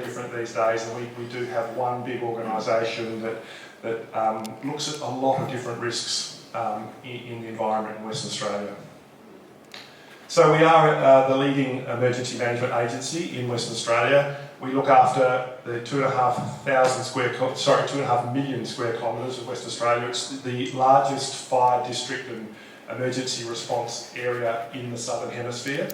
very different these days, and we do have one big organisation that looks at a lot of different risks in the environment in Western Australia. So we are the leading emergency management agency in Western Australia. We look after the 2.5 million square kilometres of Western Australia. It's the largest fire district and emergency response area in the Southern Hemisphere.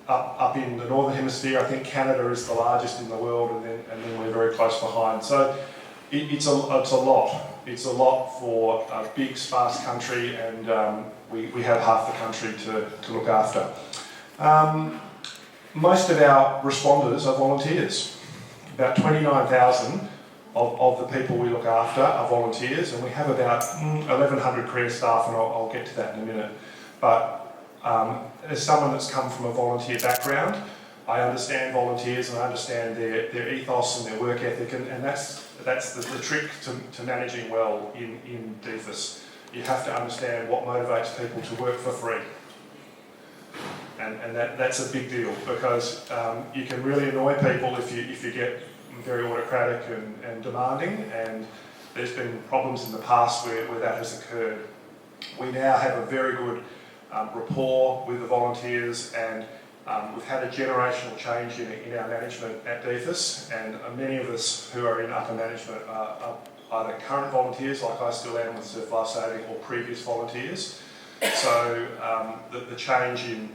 Up in the Northern Hemisphere, I think Canada is the largest in the world, and then we're very close behind. So it's a lot. It's a lot for a big, sparse country, and we have half the country to look after. Most of our responders are volunteers. About 29,000 of the people we look after are volunteers, and we have about 1,100 career staff, and I'll get to that in a minute. But as someone that's come from a volunteer background, I understand volunteers and I understand their ethos and their work ethic, and that's the trick to managing well in DFES. You have to understand what motivates people to work for free. And that's a big deal, because you can really annoy people if you get very autocratic and demanding, and there's been problems in the past where that has occurred. We now have a very good rapport with the volunteers, and we've had a generational change in our management at DFES, and many of us who are in upper management are either current volunteers, like I still am with Surf Life Saving, or previous volunteers. So the change in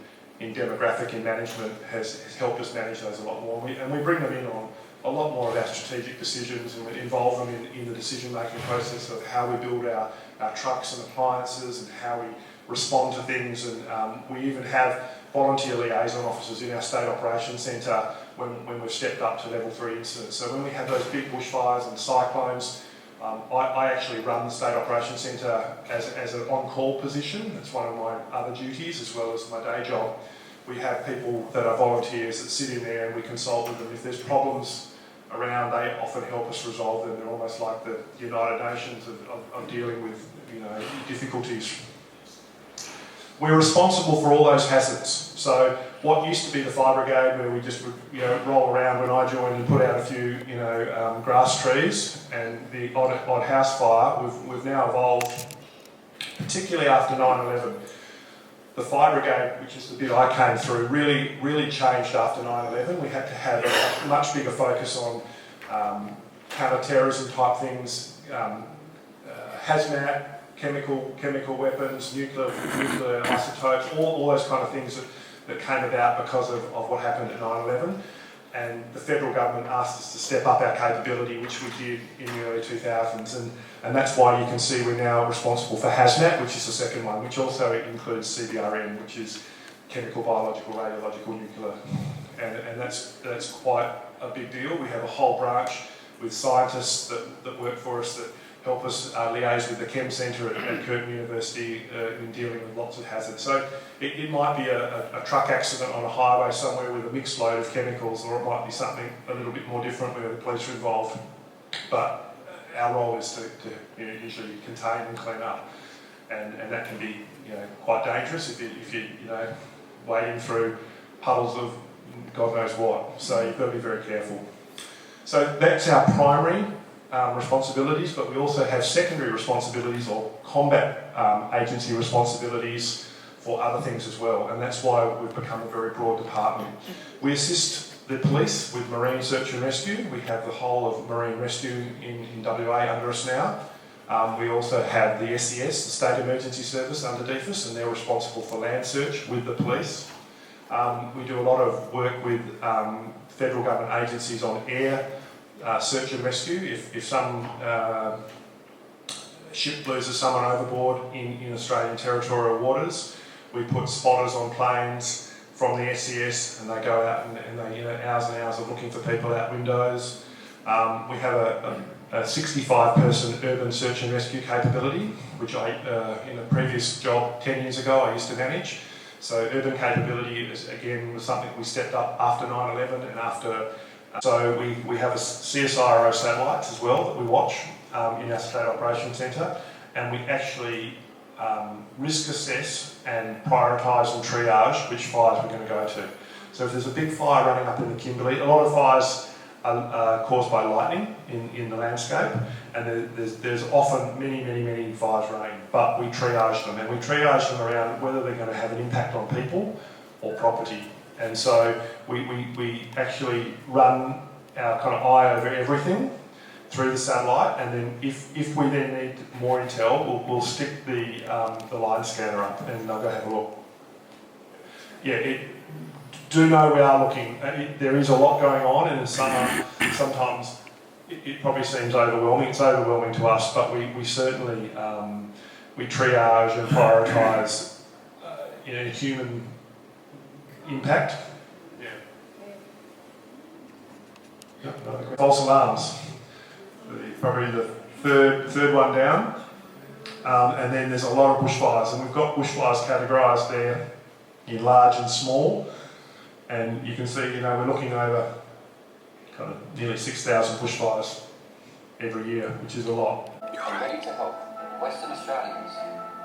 demographic in management has helped us manage those a lot more, and we bring them in on a lot more of our strategic decisions, and we involve them in the decision-making process of how we build our trucks and appliances and how we respond to things, and we even have volunteer liaison officers in our state operations centre when we've stepped up to level 3 incidents. So when we have those big bushfires and cyclones, I actually run the state operations centre as an on-call position. It's one of my other duties as well as my day job. We have people that are volunteers that sit in there, and we consult with them. If there's problems around, they often help us resolve them. They're almost like the United Nations of dealing with difficulties. We're responsible for all those hazards. So what used to be the fire brigade, where we just would roll around when I joined and put out a few grass trees and the odd house fire, we've now evolved, particularly after 9/11. The fire brigade, which is the bit I came through, really changed after 9/11. We had to have a much bigger focus on counter-terrorism type things, hazmat, chemical weapons, nuclear isotopes, all those kind of things that came about because of what happened at 9/11. And the federal government asked us to step up our capability, which we did in the early 2000s, and that's why you can see we're now responsible for hazmat, which is the second one, which also includes CBRN, which is chemical, biological, radiological, nuclear, and that's quite a big deal. We have a whole branch with scientists that work for us that help us liaise with the Chem Centre at Curtin University in dealing with lots of hazards. So it might be a truck accident on a highway somewhere with a mixed load of chemicals, or it might be something a little bit more different where the police are involved. But our role is to usually contain and clean up, and that can be quite dangerous if you wading through puddles of God knows what. So you've got to be very careful. So that's our primary responsibilities, but we also have secondary responsibilities or combat agency responsibilities for other things as well, and that's why we've become a very broad department. We assist the police with marine search and rescue. We have the whole of marine rescue in WA under us now. We also have the SES, the State Emergency Service, under DFES, and they're responsible for land search with the police. We do a lot of work with federal government agencies on air search and rescue. If some ship loses someone overboard in Australian territorial waters, we put spotters on planes from the SES, and they go out and they hours and hours of looking for people out windows. We have a 65-person urban search and rescue capability, which I, in a previous job 10 years ago, I used to manage. So urban capability was something we stepped up after 9/11 and after. So we have a CSIRO satellites as well that we watch in our State Operations Centre, and we actually risk assess and prioritise and triage which fires we're going to go to. So if there's a big fire running up in the Kimberley, a lot of fires are caused by lightning in the landscape, and there's often many fires running, but we triage them, and we triage them around whether they're going to have an impact on people or property. And so we actually run our kind of eye over everything through the satellite, and then if we then need more intel, we'll stick the line scanner up and I'll go have a look. Yeah, do know we are looking. There is a lot going on, and sometimes it probably seems overwhelming. It's overwhelming to us, but we certainly we triage and prioritise human impact. Yeah. Yep, false alarms. Probably the third one down, and then there's a lot of bushfires, and we've got bushfires categorised there in large and small, and you can see, we're looking over kind of nearly 6,000 bushfires every year, which is a lot. I'm ready to help Western Australians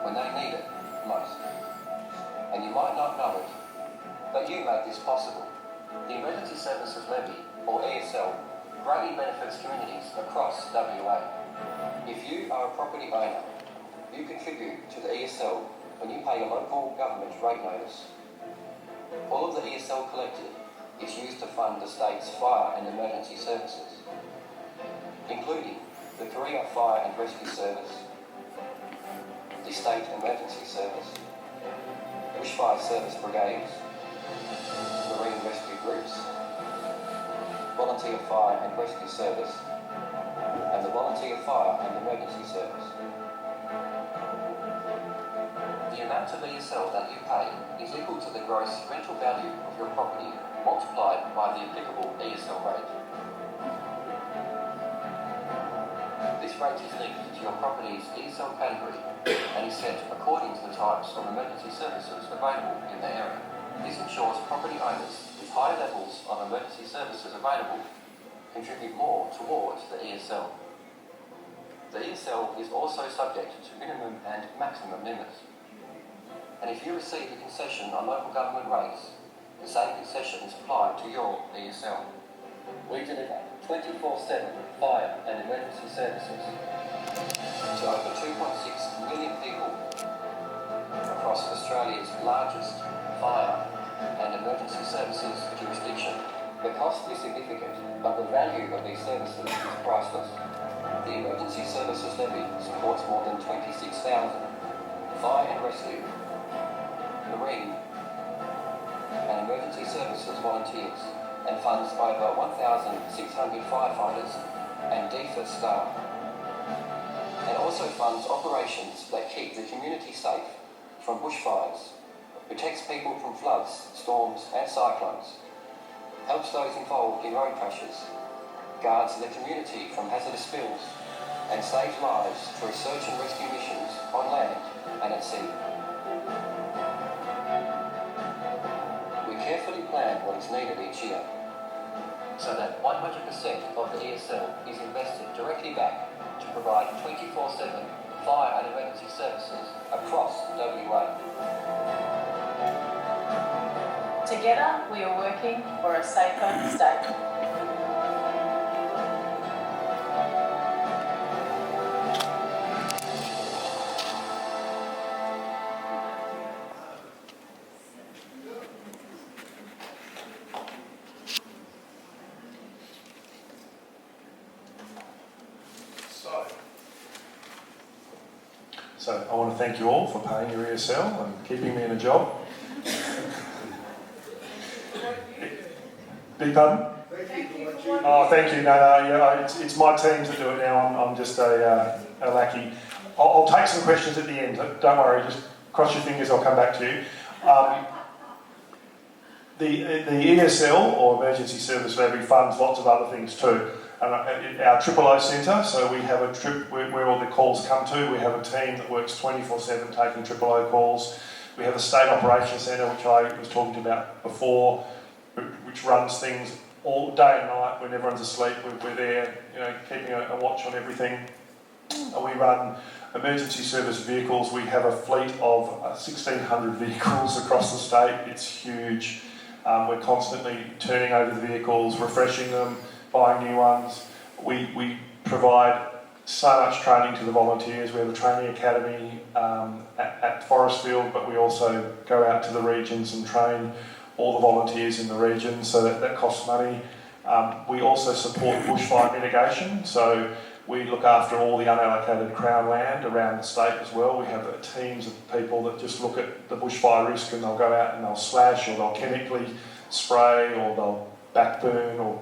when they need it most, and you might not know it, but you make this possible. The Emergency Services Levy, or ESL, greatly benefits communities across WA. If you are a property owner, you contribute to the ESL when you pay a local government rate notice. All of the ESL collected is used to fund the state's fire and emergency services, including the Korea Fire and Rescue Service, the State Emergency Service, Bushfire Service Brigades, Marine Rescue Groups, Volunteer Fire and Rescue Service, and the Volunteer Fire and Emergency Service. The amount of ESL that you pay is equal to the gross rental value of your property multiplied by the applicable ESL rate. This rate is linked to your property's ESL category and is set according to the types of emergency services available in the area. This ensures property owners with higher levels of emergency services available contribute more towards the ESL. The ESL is also subject to minimum and maximum limits. And if you receive a concession on local government rates, the same concessions apply to your ESL. We deliver 24/7 fire and emergency services to over 2.6 million people across Australia's largest fire and emergency services jurisdiction. The cost is significant, but the value of these services is priceless. The Emergency Services Levy supports more than 26,000 fire and rescue, marine and emergency services volunteers, and funds over 1,600 firefighters and DFES staff, and also funds operations that keep the community safe from bushfires, protects people from floods, storms and cyclones, helps those involved in road crashes, guards the community from hazardous spills, and saves lives through search and rescue missions on land and at sea. We carefully plan what is needed each year, so that 100% of the ESL is invested directly back to provide 24/7 fire and emergency services across WA. Together, we are working for a safer state. So I want to thank you all for paying your ESL and keeping me in a job. Beg your pardon? Oh, thank you. No, it's my teams that do it now. I'm just a lackey. I'll take some questions at the end. Don't worry, just cross your fingers, I'll come back to you. The ESL, or Emergency Service Levy, funds lots of other things too. Our 000 centre, so we have a trip where all the calls come to. We have a team that works 24/7 taking 000 calls. We have a state operations centre, which I was talking about before, which runs things all day and night when everyone's asleep. We're there, keeping a watch on everything. We run emergency service vehicles. We have a fleet of 1,600 vehicles across the state. It's huge. We're constantly turning over the vehicles, refreshing them, buying new ones. We provide so much training to the volunteers. We have a training academy at Forestfield, but we also go out to the regions and train all the volunteers in the region, so that costs money. We also support bushfire mitigation, so we look after all the unallocated Crown land around the state as well. We have teams of people that just look at the bushfire risk, and they'll go out and they'll slash, or they'll chemically spray, or they'll back burn, or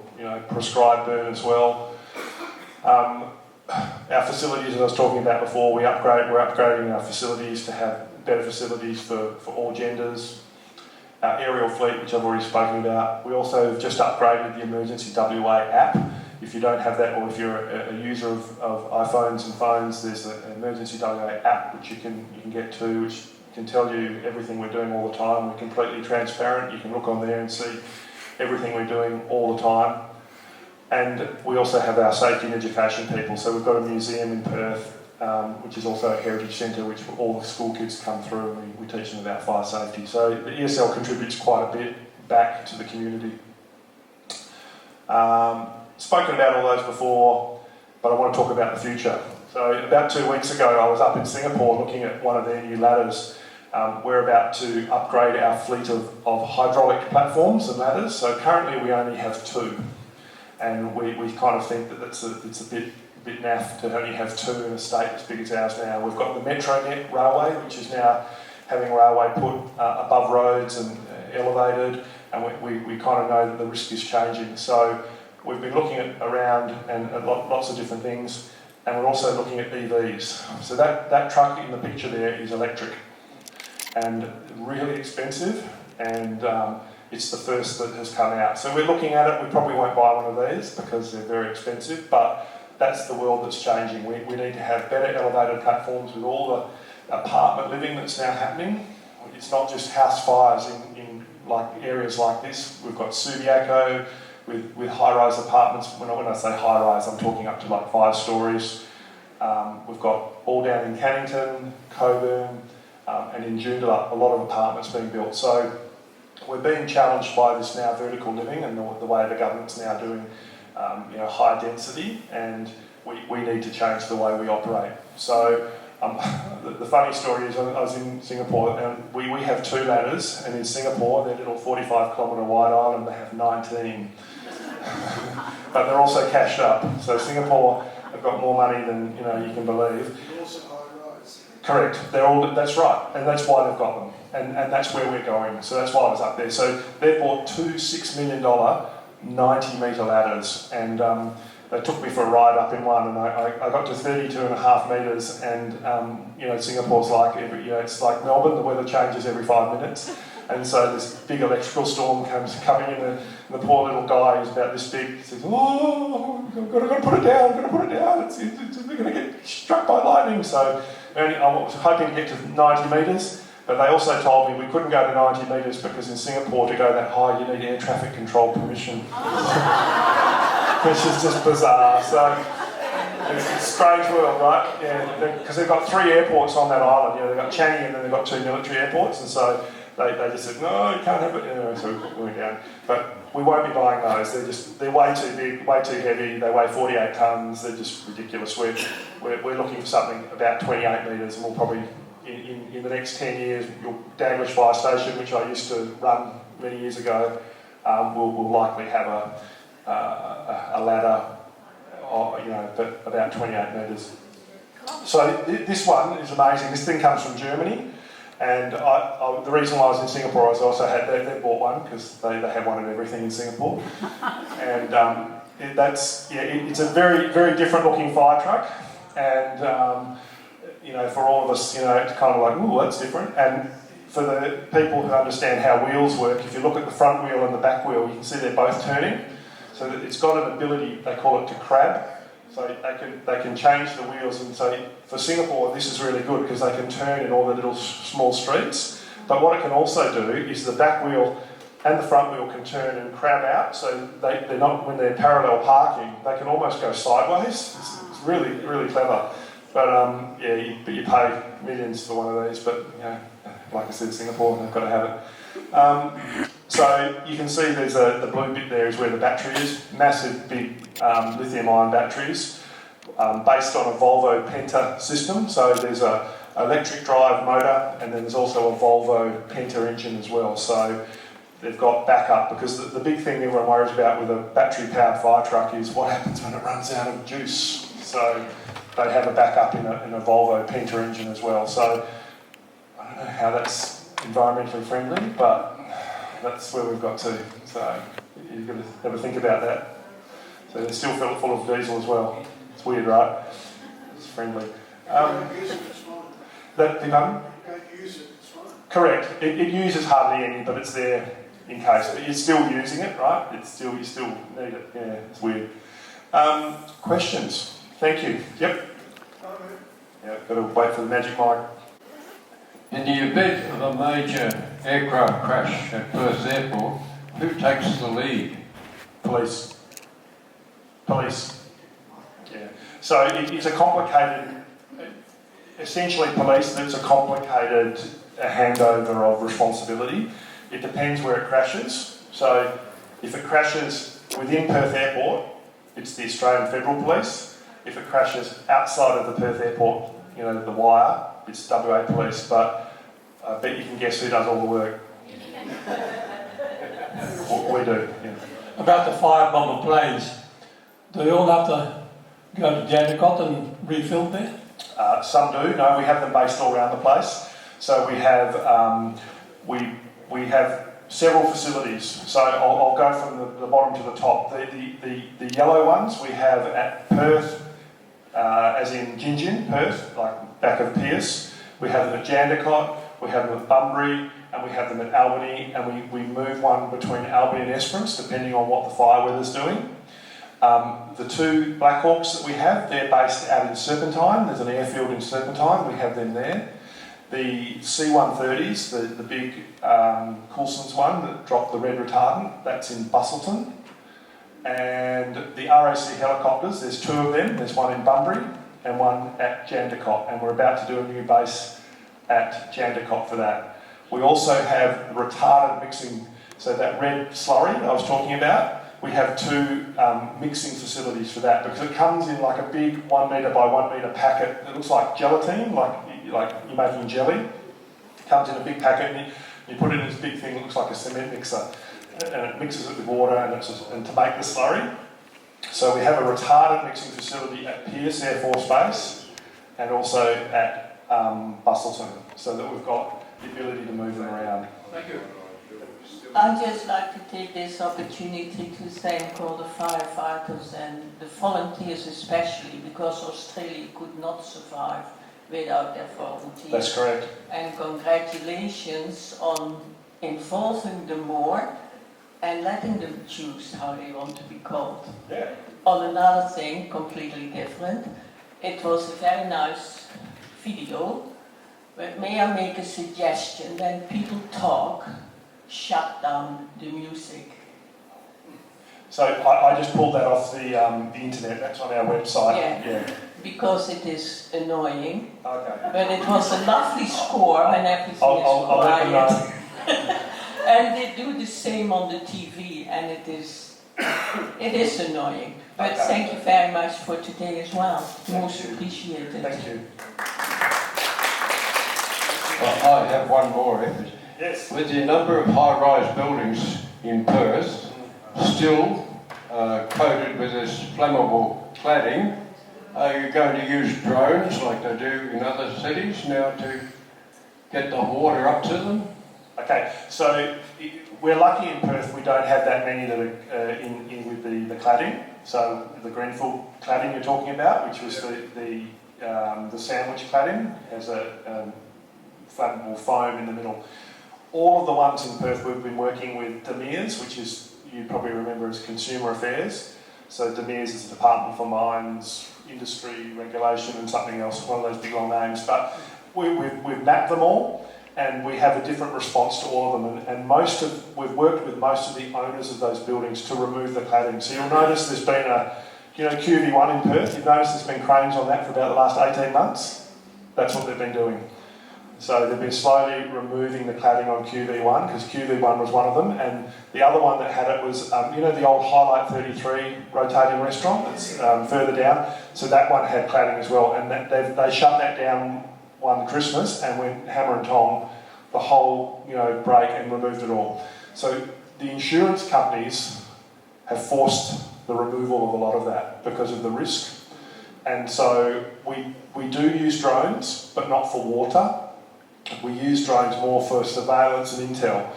prescribe burn as well. Our facilities, as I was talking about before, we're upgrading our facilities to have better facilities for all genders. Our aerial fleet, which I've already spoken about. We also have just upgraded the Emergency WA app. If you don't have that, or if you're a user of iPhones and phones, there's an Emergency WA app which you can get to, which can tell you everything we're doing all the time. We're completely transparent. You can look on there and see everything we're doing all the time. And we also have our safety and education people. So we've got a museum in Perth, which is also a heritage centre, which all the school kids come through, and we teach them about fire safety. So the ESL contributes quite a bit back to the community. Spoken about all those before, but I want to talk about the future. So about 2 weeks ago, I was up in Singapore looking at one of their new ladders. We're about to upgrade our fleet of hydraulic platforms and ladders. So currently we only have 2. And we kind of think that it's a bit naff to only have 2 in a state as big as ours now. We've got the Metronet railway, which is now having railway put above roads and elevated, and we kind of know that the risk is changing. So we've been looking around and lots of different things, and we're also looking at EVs. So that truck in the picture there is electric and really expensive, and it's the first that has come out. So we're looking at it. We probably won't buy one of these because they're very expensive, but that's the world that's changing. We need to have better elevated platforms with all the apartment living that's now happening. It's not just house fires in like areas like this. We've got Subiaco with high-rise apartments. When I say high-rise, I'm talking up to like 5 stories. We've got all down in Cannington, Coburn, and in Joondalup, a lot of apartments being built. So we're being challenged by this now vertical living and the way the government's now doing high density, and we need to change the way we operate. So the funny story is I was in Singapore, and we have 2 ladders, and in Singapore, their little 45-kilometre wide island, they have 19. But they're also cashed up. So Singapore have got more money than you can believe. Also high-rise. Correct. That's right, and that's why they've got them, and that's where we're going. So that's why I was up there. So they've bought 2 $6 million 90-metre ladders, and they took me for a ride up in one, and I got to 32.5 metres, and Singapore's like it's like Melbourne. The weather changes every 5 minutes, and so this big electrical storm comes coming in, and the poor little guy who's about this big says, "Oh, I've got to put it down. They're going to get struck by lightning." So I was hoping to get to 90 metres. But they also told me we couldn't go to 90 metres because in Singapore to go that high you need air traffic control permission. Which is just bizarre. So it's a strange world, right? Yeah, because they've got 3 airports on that island. They've got Changi and then they've got 2 military airports, and so they just said, no, you can't have it. So we went down. But we won't be buying those. They're way too big, way too heavy. They weigh 48 tonnes. They're just ridiculous. We're looking for something about 28 metres, and we'll probably in the next 10 years, your Daglish Fire Station, which I used to run many years ago, will likely have a ladder, but about 28 metres. So this one is amazing. This thing comes from Germany, and the reason why I was in Singapore is I also had they bought one because they have one of everything in Singapore, and it's a very very different looking fire truck, and for all of us, it's kind of like, ooh, that's different. And for the people who understand how wheels work, if you look at the front wheel and the back wheel, you can see they're both turning. So that it's got an ability, they call it to crab. So they can change the wheels, and so for Singapore, this is really good because they can turn in all the little small streets. But what it can also do is the back wheel and the front wheel can turn and crab out, so they're not, when they're parallel parking, they can almost go sideways. It's really, really clever. But you pay millions for one of these. But like I said, Singapore, they've got to have it. So you can see there's the blue bit there is where the battery is. Massive, big lithium-ion batteries based on a Volvo Penta system. So there's a electric drive motor, and then there's also a Volvo Penta engine as well. So they've got backup, because the big thing everyone worries about with a battery-powered fire truck is what happens when it runs out of juice. So they have a backup in a Volvo Penta engine as well. So I don't know how that's environmentally friendly, but that's where we've got to. So you've got to have a think about that. So they're still full of diesel as well. It's weird, right? It's friendly. That thing, Don't use it, it's fine. correct. It uses hardly any, but it's there in case. But you're still using it, right? You still need it. Yeah, it's weird. Questions? Thank you. Yep. Yeah, got to wait for the magic mic. In the event of a major aircraft crash at Perth Airport, who takes the lead? Police. Yeah. So it's a complicated, essentially police, it's a complicated handover of responsibility. It depends where it crashes. So if it crashes within Perth Airport, it's the Australian Federal Police. If it crashes outside of the Perth Airport, the wire, it's WA Police. But I bet you can guess who does all the work. We do, yeah. About the firebomber planes, do they all have to go to Jandakot and refill there? Some do. No, we have them based all around the place. So we have we have several facilities. So I'll go from the bottom to the top. The yellow ones we have at Perth, as in Gingin, Perth, like back of Pierce. We have them at Jandakot. We have them at Bunbury, and we have them at Albany, and we move one between Albany and Esperance depending on what the fire weather's doing. The two Black Hawks that we have, they're based out in Serpentine. There's an airfield in Serpentine. We have them there. The C-130s, the big Coulson's one that dropped the red retardant, that's in Bustleton. And the RAC helicopters, there's two of them. There's one in Bunbury and one at Jandakot. And we're about to do a new base at Jandakot for that. We also have retardant mixing, so that red slurry I was talking about, we have two mixing facilities for that, because it comes in like a big 1 metre by 1 metre packet that looks like gelatine, like you're making jelly. It comes in a big packet and you put it in this big thing that looks like a cement mixer, and it mixes it with water and to make the slurry. So we have a retardant mixing facility at Pierce Air Force Base and also at Bustleton, so that we've got the ability to move them around. Thank you. I'd just like to take this opportunity to thank all the firefighters and the volunteers especially, because Australia could not survive without their volunteers. That's correct. And congratulations on involving them more and letting them choose how they want to be called. Yeah. On another thing, completely different, it was a very nice video, but may I make a suggestion? When people talk, shut down the music. So I just pulled that off the internet. That's on our website. Yeah. Because it is annoying. Okay. But it was a lovely score when everything I'll is let them quiet. know. And they do the same on the TV, and it is annoying. But Okay. thank you very much for today as well. Most you. appreciated. Thank you. Well, I have one more. Yes. With the number of high-rise buildings in Perth still coated with this flammable cladding, are you going to use drones like they do in other cities now to get the water up to them? Okay, so we're lucky in Perth we don't have that many that are in with the cladding. So the Grenfell cladding you're talking about, which was the sandwich cladding, has a flammable foam in the middle. All of the ones in Perth we've been working with DFES, which is, you probably remember as Consumer Affairs. So DFES is the Department for Mines, Industry, Regulation and something else, one of those big long names. But we've mapped them all and we have a different response to all of them. And we've worked with most of the owners of those buildings to remove the cladding. So you'll notice there's been QV1 in Perth, you've noticed there's been cranes on that for about the last 18 months. That's what they've been doing. So they've been slowly removing the cladding on QV1 because QV1 was one of them, and the other one that had it was, you know, the old Highlight 33 rotating restaurant that's further down. So that one had cladding as well, and they shut that down one Christmas and went hammer and tong the whole, you know, break and removed it all. So the insurance companies have forced the removal of a lot of that because of the risk, and so we do use drones, but not for water. We use drones more for surveillance and intel,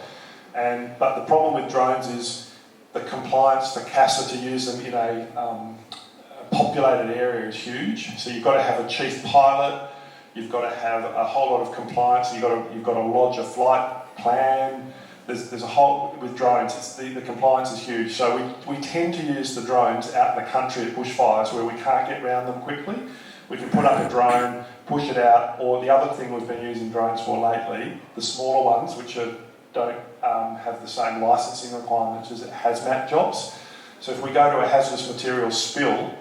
but the problem with drones is the compliance for CASA to use them in a populated area is huge. So you've got to have a chief pilot, you've got to have a whole lot of compliance, you've got to lodge a flight plan. There's a whole, with drones, the compliance is huge. So we tend to use the drones out in the country at bushfires where we can't get around them quickly. We can put up a drone, push it out, or the other thing we've been using drones for lately, the smaller ones, which don't have the same licensing requirements as hazmat jobs. So if we go to a hazardous materials spill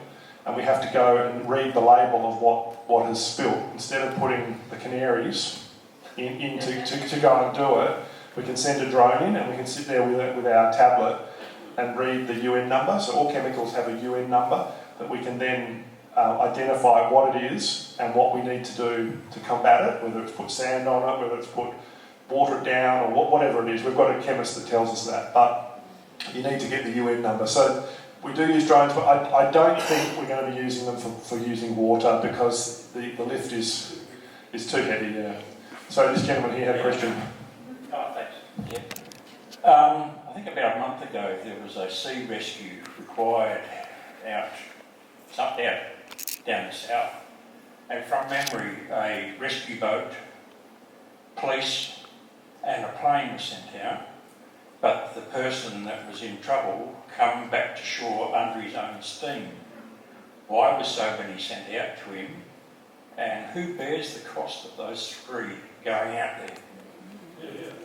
and we have to go and read the label of what has spilled, instead of putting the canaries in to go and do it, we can send a drone in and we can sit there with our tablet and read the UN number. So all chemicals have a UN number that we can then identify what it is and what we need to do to combat it, whether it's put sand on it, whether it's put water it down, or whatever it is. We've got a chemist that tells us that, but you need to get the UN number. So we do use drones, but I don't think we're going to be using them for using water because the lift is too heavy, yeah. So this gentleman here had a question. Oh, thanks. Yeah. I think about a month ago there was a sea rescue required out down the south, and from memory a rescue boat, police and a plane was sent out, but the person that was in trouble come back to shore under his own steam. Why was so many sent out to him, and who bears the cost of those three going out there?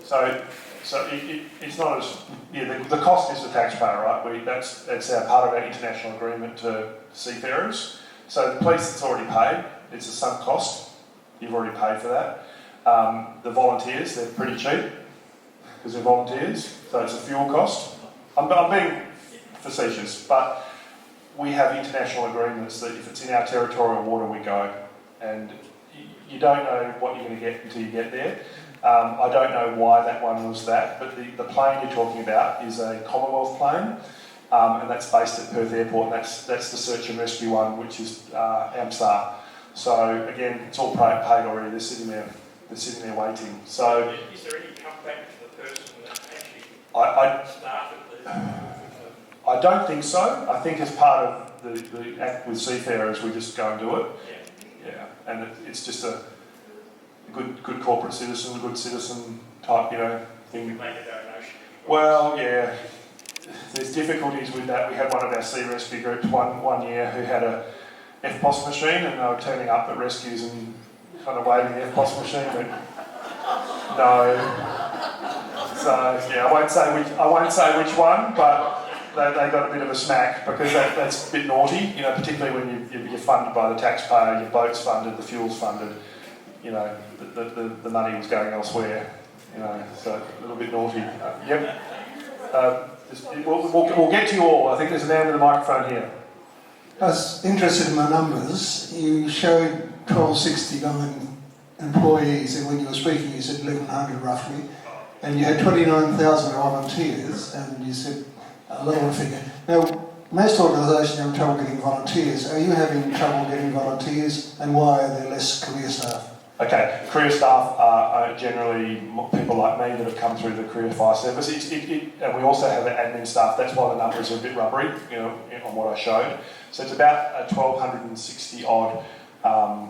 So it's not as, the cost is the taxpayer, right? That's our part of our international agreement to seafarers. So the police, it's already paid. It's a sunk cost. You've already paid for that. The volunteers, they're pretty cheap because they're volunteers. So it's a fuel cost. I'm being facetious, but we have international agreements that if it's in our territorial water, we go. And you don't know what you're going to get until you get there. I don't know why that one was that, but the plane you're talking about is a Commonwealth plane, and that's based at Perth Airport, and that's the search and rescue one, which is AMSAR. So again, it's all paid already. They're sitting there waiting. So is there any comeback to the person that actually started the... I don't think so. I think as part of the act with seafarers, we just go and do it. Yeah, and it's just a good corporate citizen, good citizen type, thing. Make a donation. Well, yeah, there's difficulties with that. We had one of our sea rescue groups one year who had a FPOS machine, and they were turning up at rescues and kind of waving the FPOS machine, but no. So yeah, I won't say which one, but they got a bit of a smack because that's a bit naughty, particularly when you're funded by the taxpayer, your boat's funded, the fuel's funded. The money was going elsewhere, so a little bit naughty. Yep. We'll get to you all. I think there's a man with a microphone here. I was interested in my numbers. You showed 1,269 employees, and when you were speaking you said 1,100 roughly, and you had 29,000 volunteers, and you said a lower figure. Now, most organisations have trouble getting volunteers. Are you having trouble getting volunteers, and why are there less career staff? Okay, career staff are generally people like me that have come through the career fire service. And we also have admin staff. That's why the numbers are a bit rubbery, on what I showed. So it's about 1,260 odd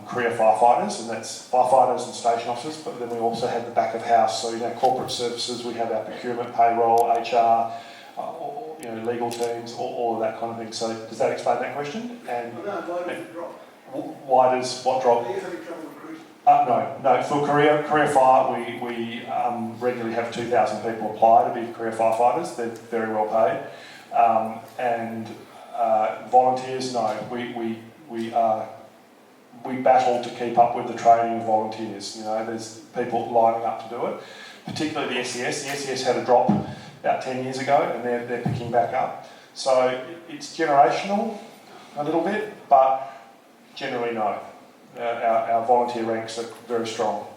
career firefighters, and that's firefighters and station officers. But then we also have the back of house. So corporate services. We have our procurement, payroll, HR, legal teams, all of that kind of thing. So does that explain that question? And Why does it drop? Why does what drop? Are you having trouble recruiting? No. For career fire, we regularly have 2,000 people apply to be career firefighters. They're very well paid. And volunteers, no. We are we battle to keep up with the training of volunteers. You know, there's people lining up to do it, particularly the SES. The SES had a drop about 10 years ago, and they're picking back up. So it's generational a little bit, but generally no. Our volunteer ranks are very strong.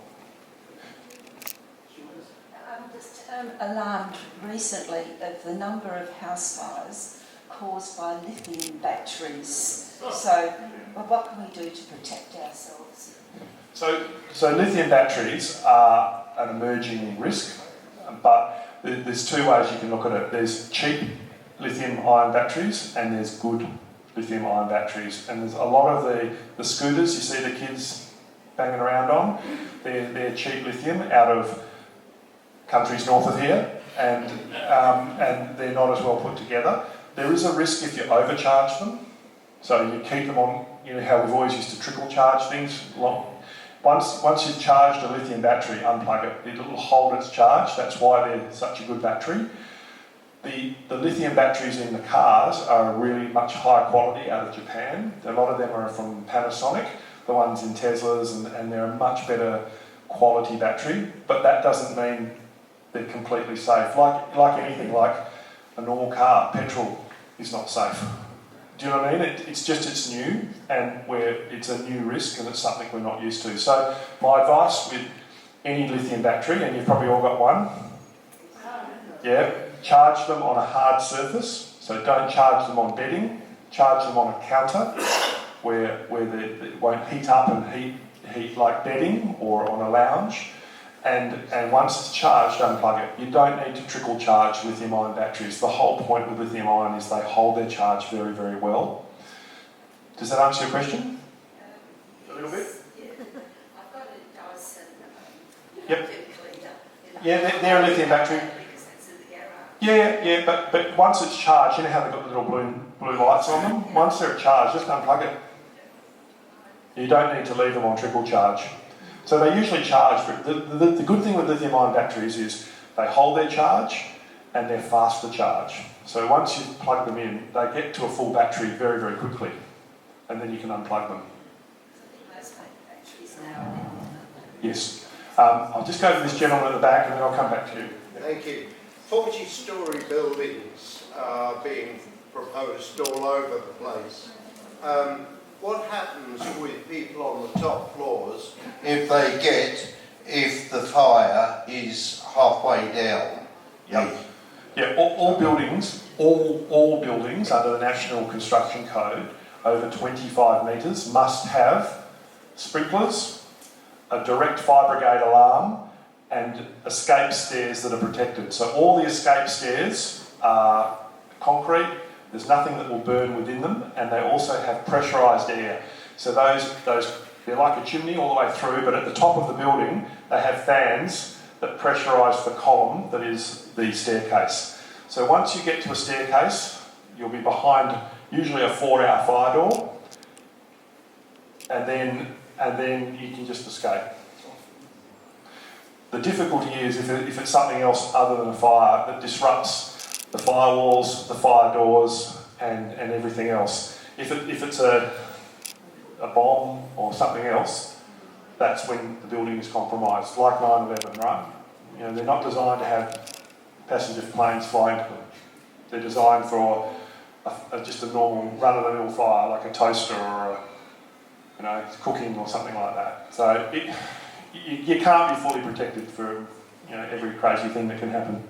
I'm just alarmed recently of the number of house fires caused by lithium batteries. So, well, what can we do to protect ourselves? So lithium batteries are an emerging risk, but there's two ways you can look at it. There's cheap lithium-ion batteries and there's good lithium-ion batteries. And there's a lot of the scooters you see the kids banging around on, they're cheap lithium out of countries north of here, and they're not as well put together. There is a risk if you overcharge them. So you keep them on, you know how we've always used to trickle charge things. Once you've charged a lithium battery, unplug it. It'll hold its charge. That's why they're such a good battery. The lithium batteries in the cars are really much higher quality out of Japan. A lot of them are from Panasonic, the ones in Teslas, and they're a much better quality battery. But that doesn't mean they're completely safe. Like anything, like a normal car, petrol is not safe. Do you know what I mean? It's new, and it's a new risk, and it's something we're not used to. So my advice with any lithium battery, and you've probably all got one, yeah, charge them on a hard surface. So don't charge them on bedding. Charge them on a counter where it won't heat up and heat like bedding, or on a lounge. And once it's charged, unplug it. You don't need to trickle charge lithium-ion batteries. The whole point with lithium-ion is they hold their charge very, very well. Does that answer your question? A little bit? Yeah. I've got a Dyson Yep. cleaner. Yeah, they're a lithium battery. Because that's in the garage. Yeah, but once it's charged, you know how they've got the little blue lights on them? Once they're charged, just unplug it. You don't need to leave them on trickle charge. So they usually charge, the good thing with lithium-ion batteries is they hold their charge and they're fast to charge. So once you plug them in, they get to a full battery very, very quickly, and then you can unplug them. Most batteries now. Yes. I'll just go to this gentleman at the back and then I'll come back to you. Thank you. 40-storey buildings are being proposed all over the place. What happens with people on the top floors if the fire is halfway down? Yeah. All buildings under the National Construction Code over 25 metres must have sprinklers, a direct fire brigade alarm, and escape stairs that are protected. So all the escape stairs are concrete. There's nothing that will burn within them, and they also have pressurised air. So those they're like a chimney all the way through, but at the top of the building they have fans that pressurise the column that is the staircase. So once you get to a staircase, you'll be behind usually a 4-hour fire door, and then you can just escape. The difficulty is if it's something else other than a fire that disrupts the firewalls, the fire doors, and everything else. If it's a bomb or something else, that's when the building is compromised, like 9/11, right? You know, they're not designed to have passenger planes fly into them. They're designed for just a normal run-of-the-mill fire, like a toaster or cooking or something like that. So you can't be fully protected for every crazy thing that can happen.